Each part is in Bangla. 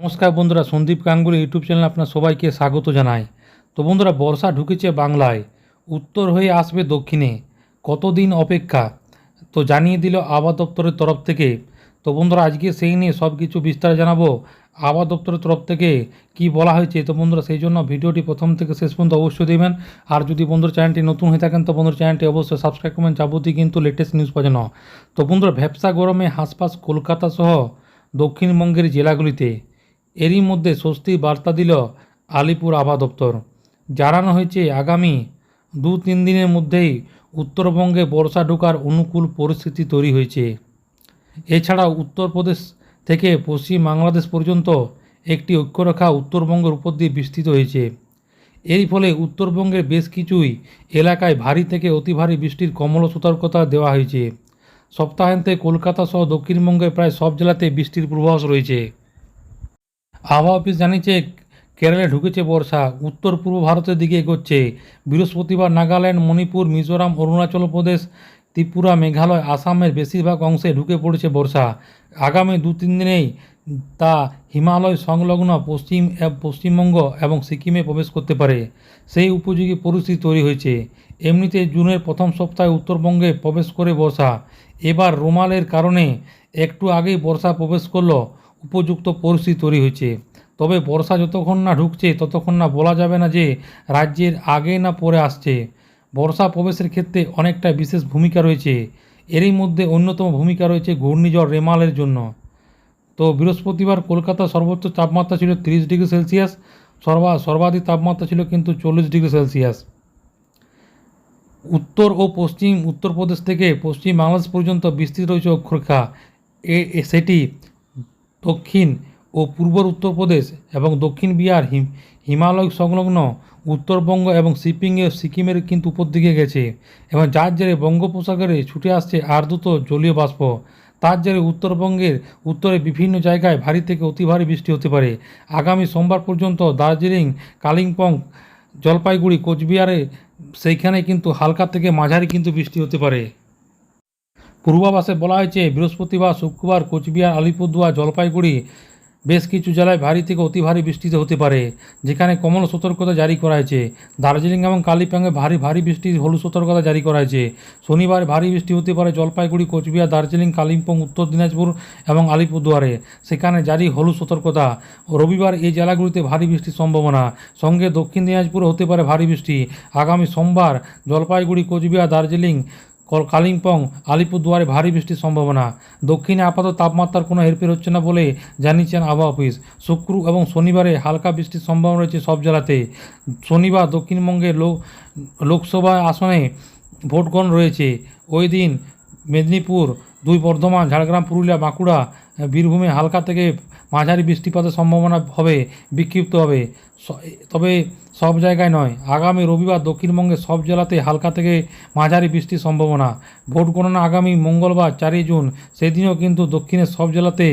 নমস্কার বন্ধুরা, সন্দীপ গাঙ্গুলি ইউটিউব চ্যানেলে আপনার সবাইকে স্বাগত জানাই। তো বন্ধুরা, বর্ষা ঢুকেছে বাংলায়, উত্তর হয়ে আসবে দক্ষিণে, কতদিন অপেক্ষা তো জানিয়ে দিল আবহাওয়া দপ্তরের তরফ থেকে। তো বন্ধুরা, আজকে সেই নিয়ে সব কিছু বিস্তারে জানাবো আবহাওয়া দপ্তরের তরফ থেকে কি বলা হয়েছে। তো বন্ধুরা, সেই জন্য ভিডিওটি প্রথম থেকে শেষ পর্যন্ত অবশ্যই দেবেন। আর যদি বন্ধুরা চ্যানেলটি নতুন হয়ে থাকেন তো বন্ধুরা চ্যানেলটি অবশ্যই সাবস্ক্রাইব করবেন, যাবতীয় কিন্তু লেটেস্ট নিউজ পাওয়ার জন্য। তো বন্ধুরা, ভ্যাপসা গরমে হাঁসফাঁস কলকাতা সহ দক্ষিণবঙ্গের জেলাগুলিতে। এরই মধ্যে স্বস্তির বার্তা দিল আলিপুর আবহাওয়া দপ্তর। জানানো হয়েছে আগামী 2-3 দিনের মধ্যেই উত্তরবঙ্গে বর্ষা ঢোকার অনুকূল পরিস্থিতি তৈরি হয়েছে। এছাড়াও উত্তরপ্রদেশ থেকে পশ্চিম বাংলাদেশ পর্যন্ত একটি অক্ষরেখা উত্তরবঙ্গের উপর দিয়ে বিস্তৃত হয়েছে। এর ফলে উত্তরবঙ্গের বেশ কিছুই এলাকায় ভারী থেকে অতি ভারী বৃষ্টির কমলা সতর্কতা দেওয়া হয়েছে। সপ্তাহান্তে কলকাতা সহ দক্ষিণবঙ্গের প্রায় সব জেলাতে বৃষ্টির পূর্বাভাস রয়েছে। আবহাওয়া অফিস জানিয়েছে কেরলে ঢুকেছে বর্ষা, উত্তর পূর্ব ভারতের দিকে এগোচ্ছে। বৃহস্পতিবার নাগাল্যান্ড, মণিপুর, মিজোরাম, অরুণাচল প্রদেশ, ত্রিপুরা, মেঘালয়, আসামের বেশিরভাগ অংশে ঢুকে পড়েছে বর্ষা। আগামী 2-3 দিনেই তা হিমালয় সংলগ্ন পশ্চিমবঙ্গ এবং সিকিমে প্রবেশ করতে পারে। সেই উপযোগী পরিস্থিতি তৈরি হয়েছে। এমনিতে জুনের প্রথম সপ্তাহে উত্তরবঙ্গে প্রবেশ করে বর্ষা। এবার রোমালের কারণে একটু আগেই বর্ষা প্রবেশ করলো, উপযুক্ত পরিস্থিতি তৈরি হয়েছে। তবে বর্ষা যতক্ষণ না ঢুকছে ততক্ষণ না বলা যাবে না যে রাজ্যের আগে না পরে আসছে। বর্ষা প্রবেশের ক্ষেত্রে অনেকটা বিশেষ ভূমিকা রয়েছে। এরই মধ্যে অন্যতম ভূমিকা রয়েছে ঘূর্ণিঝড় রেমালের জন্য। তো বৃহস্পতিবার কলকাতা সর্বোচ্চ তাপমাত্রা ছিল 30 ডিগ্রি সেলসিয়াস, সর্বাধিক তাপমাত্রা ছিল কিন্তু 40 ডিগ্রি সেলসিয়াস। উত্তর ও পশ্চিম উত্তরপ্রদেশ থেকে পশ্চিম বাংলাদেশ পর্যন্ত বিস্তৃত রয়েছে অক্ষরেখা। সেটি দক্ষিণ ও পূর্ব উত্তরপ্রদেশ এবং দক্ষিণ বিহার, হিমালয় সংলগ্ন উত্তরবঙ্গ এবং সিকিমের কিন্তু উপর দিকে গেছে, এবং যার জেরে বঙ্গোপসাগরে ছুটে আসছে আর্দ্র জলীয় বাষ্প। তার জেরে উত্তরবঙ্গের উত্তরে বিভিন্ন জায়গায় ভারী থেকে অতি ভারী বৃষ্টি হতে পারে। আগামী সোমবার পর্যন্ত দার্জিলিং, কালিম্পং, জলপাইগুড়ি, কোচবিহারে সেইখানে কিন্তু হালকা থেকে মাঝারি কিন্তু বৃষ্টি হতে পারে। পূর্বাভাসে বলা হয়েছে বৃহস্পতিবার, শুক্রবার কোচবিহার, আলিপুরদুয়ার, জলপাইগুড়ি বেশ কিছু জেলায় ভারী থেকে অতি ভারী বৃষ্টিতে হতে পারে, যেখানে কমলা সতর্কতা জারি করা হয়েছে। দার্জিলিং এবং কালিম্পংয়ে ভারী বৃষ্টির হলুদ সতর্কতা জারি করা হয়েছে। শনিবার ভারী বৃষ্টি হতে পারে জলপাইগুড়ি, কোচবিহার, দার্জিলিং, কালিম্পং, উত্তর দিনাজপুর এবং আলিপুরদুয়ারে, সেখানে জারি হলুদ সতর্কতা। রবিবার এই জেলাগুলিতে ভারী বৃষ্টির সম্ভাবনা, সঙ্গে দক্ষিণ দিনাজপুরে হতে পারে ভারী বৃষ্টি। আগামী সোমবার জলপাইগুড়ি, কোচবিহার, দার্জিলিং, কালিম্পং, আলিপুরদুয়ারে ভারী বৃষ্টির সম্ভাবনা। দক্ষিণে আপাতত তাপমাত্রার কোনো হেরফের হচ্ছে না বলে জানিয়েছেন আবহাওয়া অফিস। শুক্র এবং শনিবারে হালকা বৃষ্টির সম্ভাবনা রয়েছে সব জেলাতে। শনিবার দক্ষিণবঙ্গের লোকসভা আসনে ভোট গ্রহণ রয়েছে। ওই দিন মেদিনীপুর, 2 বর্ধমান, ঝাড়গ্রাম, পুরুলিয়া, বাঁকুড়া, বীরভূমে হালকা থেকে মাঝারি বৃষ্টিপাতের সম্ভাবনা হবে, বিক্ষিপ্ত হবে, তবে সব জায়গায় নয়। আগামী রবিবার দক্ষিণবঙ্গের সব জেলাতে হালকা থেকে মাঝারি বৃষ্টির সম্ভাবনা। ভোট গণনা আগামী মঙ্গলবার 4 জুন, সেদিনও কিন্তু দক্ষিণের সব জেলাতে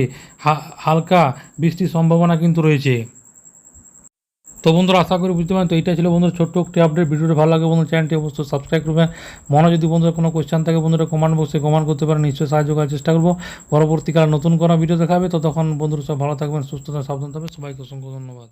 হালকা বৃষ্টির সম্ভাবনা কিন্তু রয়েছে। তো বন্ধুরা, আশা করি বুঝতে পারেন। তো এইটা ছিল বন্ধুরা ছোট্ট একটি আপডেট। ভিডিওটা ভালো লাগে বন্ধুরা চ্যানেলটি অবশ্যই সাবস্ক্রাইব করবেন। মনে যদি বন্ধুরা কোনো কোয়েশ্চেন থাকে বন্ধুরা কমেন্ট বক্সে কমেন্ট করতে পারেন, নিশ্চয়ই সাহায্য করার চেষ্টা করবো। পরবর্তীকালে নতুন কোনো ভিডিও দেখাবে, তো তখন বন্ধুরা সব ভালো থাকবেন, সুস্থ থাকবেন, সাবধান থাকবেন। সবাইকে অসংখ্য ধন্যবাদ।